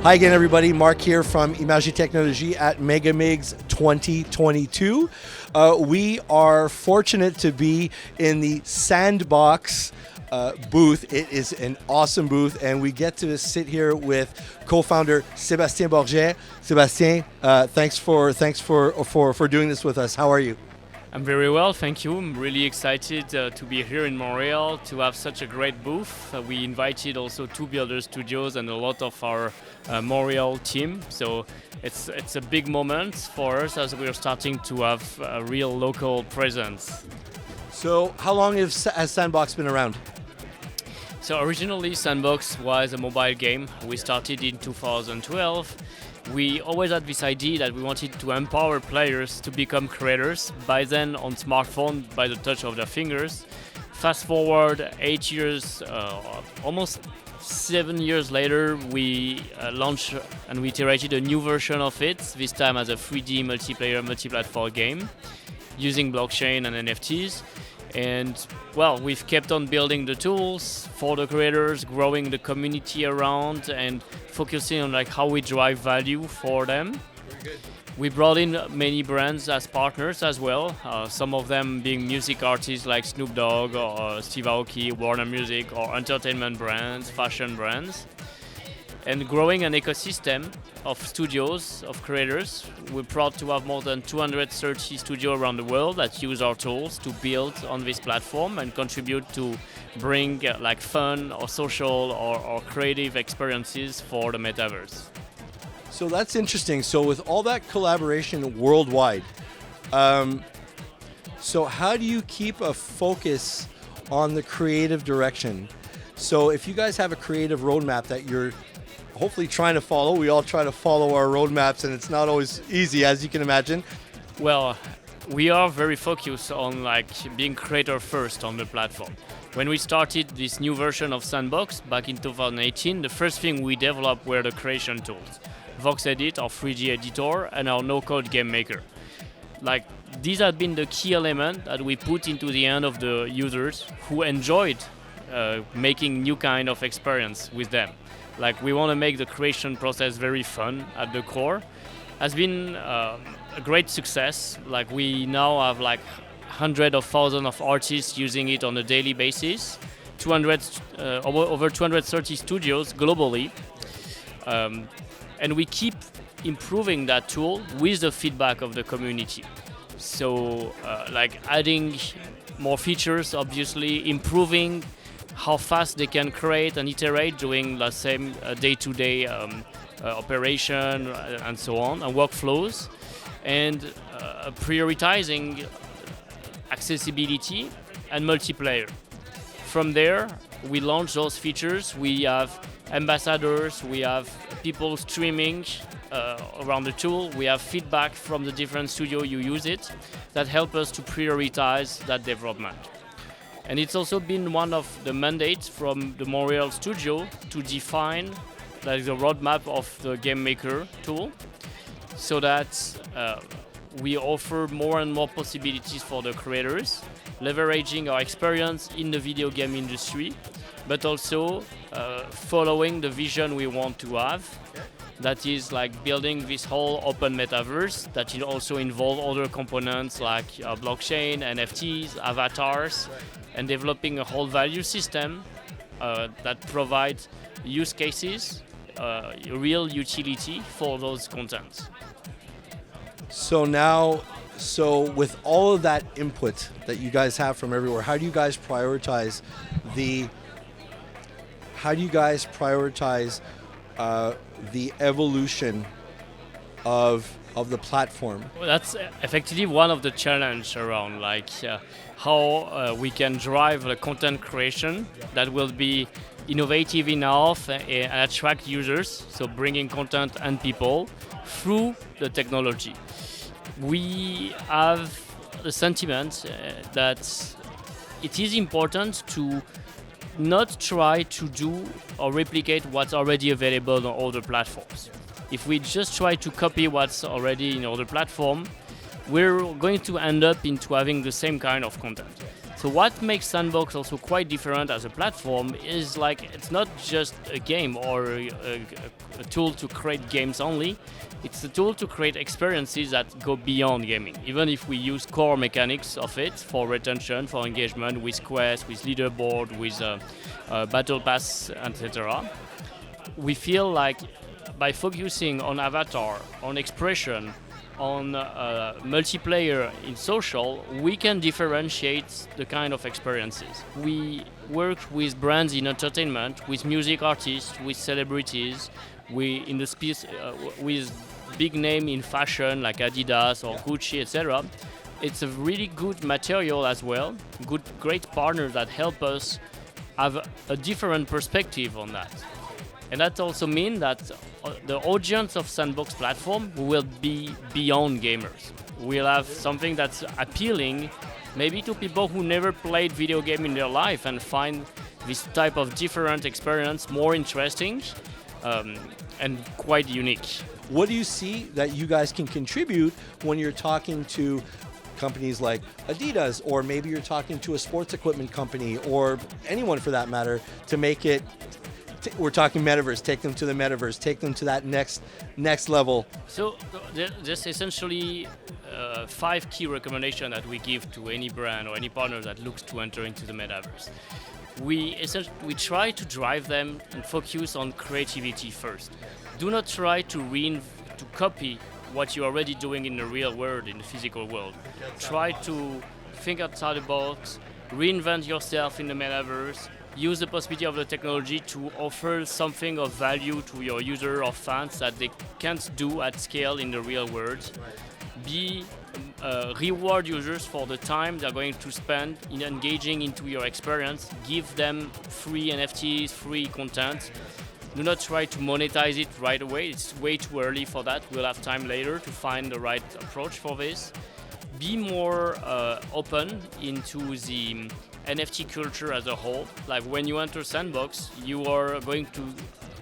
Hi again, everybody. Mark here from Images Technologie at MEGAMIGS 2022. We are fortunate to be in the Sandbox booth. It is an awesome booth, and we get to sit here with co-founder Sébastien Borget. Sébastien, thanks for doing this with us. How are you? I'm very well, thank you. I'm really excited to be here in Montreal, to have such a great booth. We invited also 2 builder studios and a lot of our Montreal team. So it's a big moment for us as we're starting to have a real local presence. So how long has Sandbox been around? So originally Sandbox was a mobile game. We started in 2012. We always had this idea that we wanted to empower players to become creators, by then on smartphone by the touch of their fingers. Fast forward 8 years, almost 7 years later, we launched and we iterated a new version of it, this time as a 3D multiplayer, multi-platform game, using blockchain and NFTs. And well, we've kept on building the tools for the creators, growing the community around, and focusing on like how we drive value for them. Very good. We brought in many brands as partners as well. Some of them being music artists like Snoop Dogg or Steve Aoki, Warner Music, or entertainment brands, fashion brands. And growing an ecosystem of studios, of creators. We're proud to have more than 230 studios around the world that use our tools to build on this platform and contribute to bring like fun or social or creative experiences for the Metaverse. So that's interesting. So with all that collaboration worldwide, so how do you keep a focus on the creative direction? So if you guys have a creative roadmap that you're hopefully trying to follow. We all try to follow our roadmaps, and it's not always easy, as you can imagine. Well, we are very focused on like being creator first on the platform. When we started this new version of Sandbox back in 2018, the first thing we developed were the creation tools. VoxEdit, our 3D editor, and our no-code game maker. Like, these have been the key element that we put into the hand of the users who enjoyed making new kind of experience with them. Like, we want to make the creation process very fun at the core. Has been a great success. Like, we now have like hundreds of thousands of artists using it on a daily basis. Over 230 studios globally. And we keep improving that tool with the feedback of the community. So like adding more features, obviously, improving how fast they can create and iterate doing the same day-to-day operation and so on, and workflows, and prioritizing accessibility and multiplayer. From there, we launch those features. We have ambassadors, we have people streaming around the tool, we have feedback from the different studios you use it that help us to prioritize that development. And it's also been one of the mandates from the Montreal studio to define like the roadmap of the game maker tool, so that we offer more and more possibilities for the creators, leveraging our experience in the video game industry, but also following the vision we want to have. That is like building this whole open metaverse that will also involve other components like blockchain, NFTs, avatars, and developing a whole value system that provides use cases, real utility for those contents. So now, with all of that input that you guys have from everywhere, how do you guys prioritize the evolution of the platform? Well, that's effectively one of the challenges around like how we can drive the content creation that will be innovative enough and attract users, so bringing content and people through the technology. We have the sentiment that it is important to not try to do or replicate what's already available on other platforms. If we just try to copy what's already in other platforms, we're going to end up into having the same kind of content. So what makes Sandbox also quite different as a platform is like it's not just a game or a tool to create games only. It's a tool to create experiences that go beyond gaming. Even if we use core mechanics of it for retention, for engagement with quests, with leaderboard, with battle pass, etc. We feel like by focusing on avatar, on expression, on multiplayer in social, we can differentiate the kind of experiences. We work with brands in entertainment, with music artists, with celebrities, in the space with big name in fashion like Adidas or Gucci, etc. It's a really good material as well, great partners that help us have a different perspective on that. And that also means that the audience of Sandbox platform will be beyond gamers. We'll have something that's appealing maybe to people who never played video game in their life and find this type of different experience more interesting and quite unique. What do you see that you guys can contribute when you're talking to companies like Adidas, or maybe you're talking to a sports equipment company, or anyone for that matter, to make it, we're talking Metaverse, take them to the Metaverse, take them to that next level? So there's essentially 5 key recommendations that we give to any brand or any partner that looks to enter into the Metaverse. We try to drive them and focus on creativity first. Do not try to copy what you're already doing in the real world, in the physical world. Try to think outside the box, reinvent yourself in the Metaverse, use the possibility of the technology to offer something of value to your user or fans that they can't do at scale in the real world. Reward users for the time they're going to spend in engaging into your experience. Give them free NFTs, free content. Do not try to monetize it right away. It's way too early for that. We'll have time later to find the right approach for this. Be more open into the NFT culture as a whole. Like when you enter Sandbox, you are going to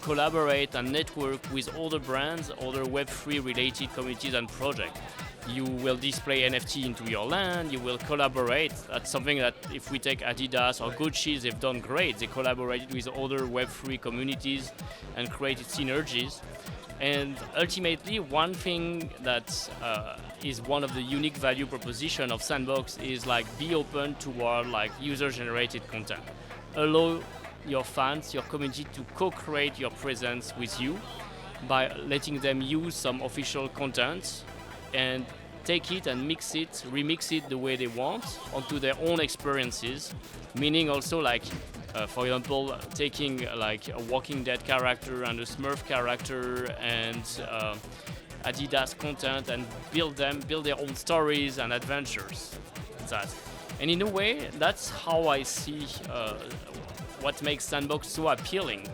collaborate and network with other brands, other Web3 related communities and projects. You will display NFT into your land, you will collaborate. That's something that if we take Adidas or Gucci, they've done great. They collaborated with other Web3 communities and created synergies. And ultimately, one thing that is one of the unique value proposition of Sandbox is like be open toward like user-generated content. Allow your fans, your community to co-create your presence with you by letting them use some official content and take it and remix it the way they want onto their own experiences. Meaning also like, for example, taking like a Walking Dead character and a Smurf character and Adidas content and build their own stories and adventures. And in a way, that's how I see what makes Sandbox so appealing.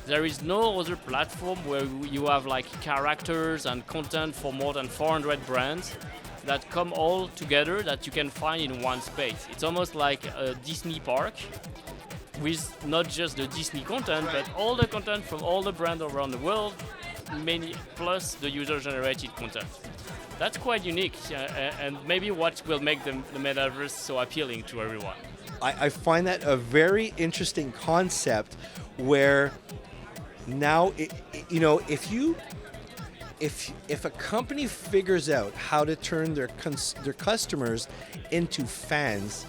There is no other platform where you have like characters and content for more than 400 brands that come all together that you can find in one space. It's almost like a Disney park with not just the Disney content, but all the content from all the brands around the world, many plus the user-generated content. That's quite unique, and maybe what will make the Metaverse so appealing to everyone. I find that a very interesting concept where now, if a company figures out how to turn their customers into fans,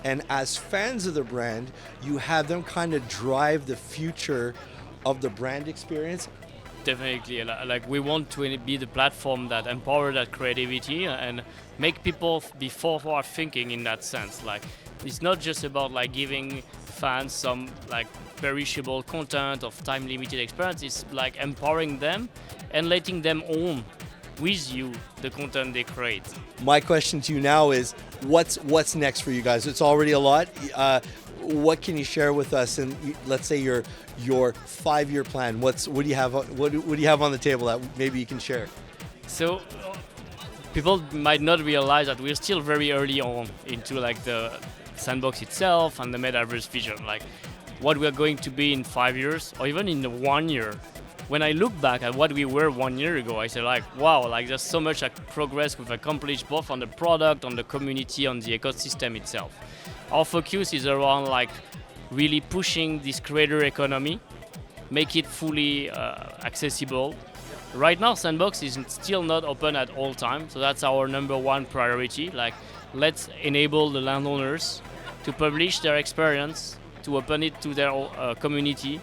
and as fans of the brand, you have them kind of drive the future of the brand experience. Definitely, like we want to be the platform that empower that creativity and make people be forward thinking in that sense. Like it's not just about like giving fans some like perishable content of time limited experience. It's like empowering them and letting them own with you the content they create. My question to you now is, what's next for you guys? It's already a lot. What can you share with us? And let's say your 5-year plan. What do you have? What do you have on the table that maybe you can share? So people might not realize that we're still very early on into like the Sandbox itself and the Metaverse vision. Like what we're going to be in 5 years or even in 1 year. When I look back at what we were 1 year ago, I say like, wow, like there's so much progress we've accomplished both on the product, on the community, on the ecosystem itself. Our focus is around like really pushing this creator economy, make it fully accessible. Right now, Sandbox is still not open at all times, so that's our number one priority. Like, let's enable the landowners to publish their experience, to open it to their community,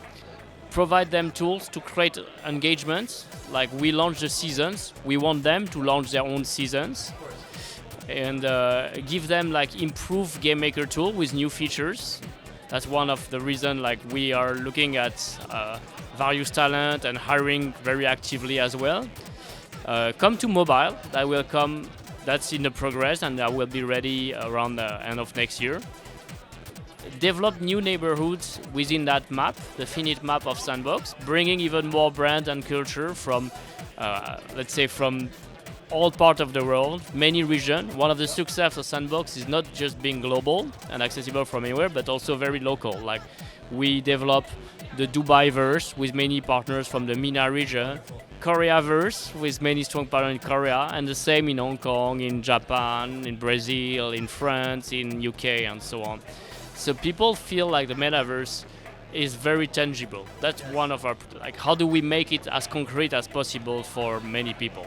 provide them tools to create engagement. Like, we launch the seasons, we want them to launch their own seasons, and give them like improved game maker tool with new features. That's one of the reasons like we are looking at various talent and hiring very actively as well. Come to mobile, that will come, that's in the progress, and that will be ready around the end of next year. Develop new neighborhoods within that map, the finite map of Sandbox, bringing even more brand and culture from, let's say, from all parts of the world, many regions. One of the success of Sandbox is not just being global and accessible from anywhere, but also very local. Like, we develop the Dubai-verse with many partners from the MENA region, Korea-verse with many strong partners in Korea, and the same in Hong Kong, in Japan, in Brazil, in France, in UK, and so on. So people feel like the Metaverse is very tangible. That's one of our, like, how do we make it as concrete as possible for many people?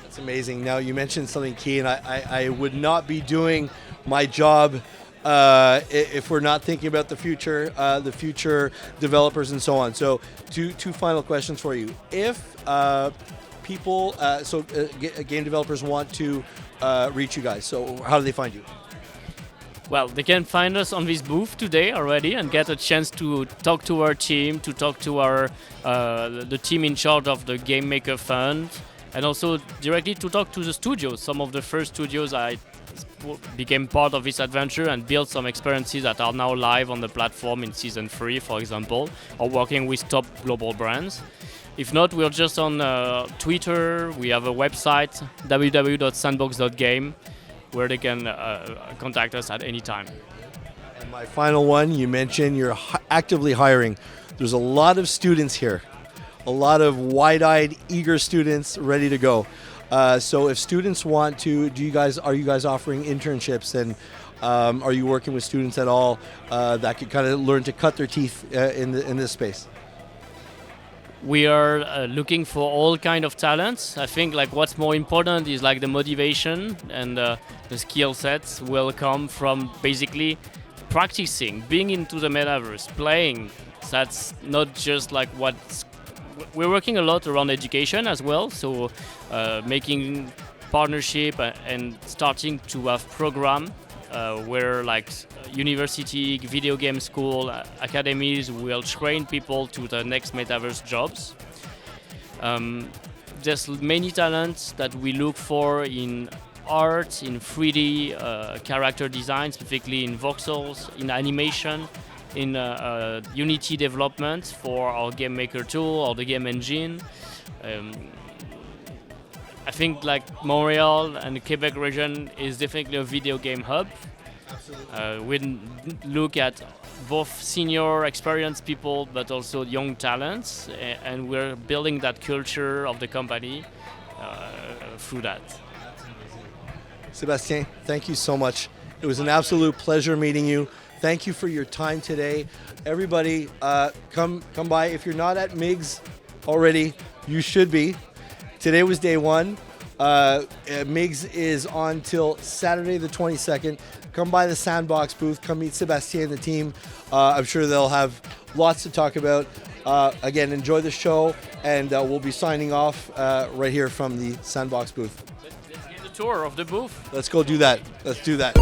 It's amazing. Now, you mentioned something key, and I would not be doing my job if we're not thinking about the future developers and so on. So, two final questions for you. If people, game developers want to reach you guys, so how do they find you? Well, they can find us on this booth today already and get a chance to talk to our team, to talk to our the team in charge of the Game Maker Fund, and also directly to talk to the studios. Some of the first studios I became part of this adventure and built some experiences that are now live on the platform in season 3, for example, or working with top global brands. If not, we're just on Twitter. We have a website, www.sandbox.game, where they can contact us at any time. And my final one, you mentioned you're actively hiring. There's a lot of students here, a lot of wide-eyed, eager students ready to go. So if students want to, are you guys offering internships, and are you working with students at all that could kind of learn to cut their teeth in this space? We are looking for all kind of talents. I think like what's more important is like the motivation and the skill sets will come from basically practicing, being into the metaverse, playing. That's not just like what's. We're working a lot around education as well, so making partnership and starting to have program where like university, video game school, academies will train people to the next metaverse jobs. There's many talents that we look for in art, in 3D character design, specifically in voxels, in animation, in Unity development for our game maker tool or the game engine. I think like Montreal and the Quebec region is definitely a video game hub. We look at both senior experienced people but also young talents, and we're building that culture of the company through that. Sébastien, thank you so much. It was an absolute pleasure meeting you. Thank you for your time today. Everybody, come by. If you're not at MEGS already, you should be. Today was day one. MEGS is on till Saturday the 22nd. Come by the Sandbox booth. Come meet Sébastien and the team. I'm sure they'll have lots to talk about. Again, enjoy the show, and we'll be signing off right here from the Sandbox booth. Let's get a tour of the booth. Let's go do that. Let's do that.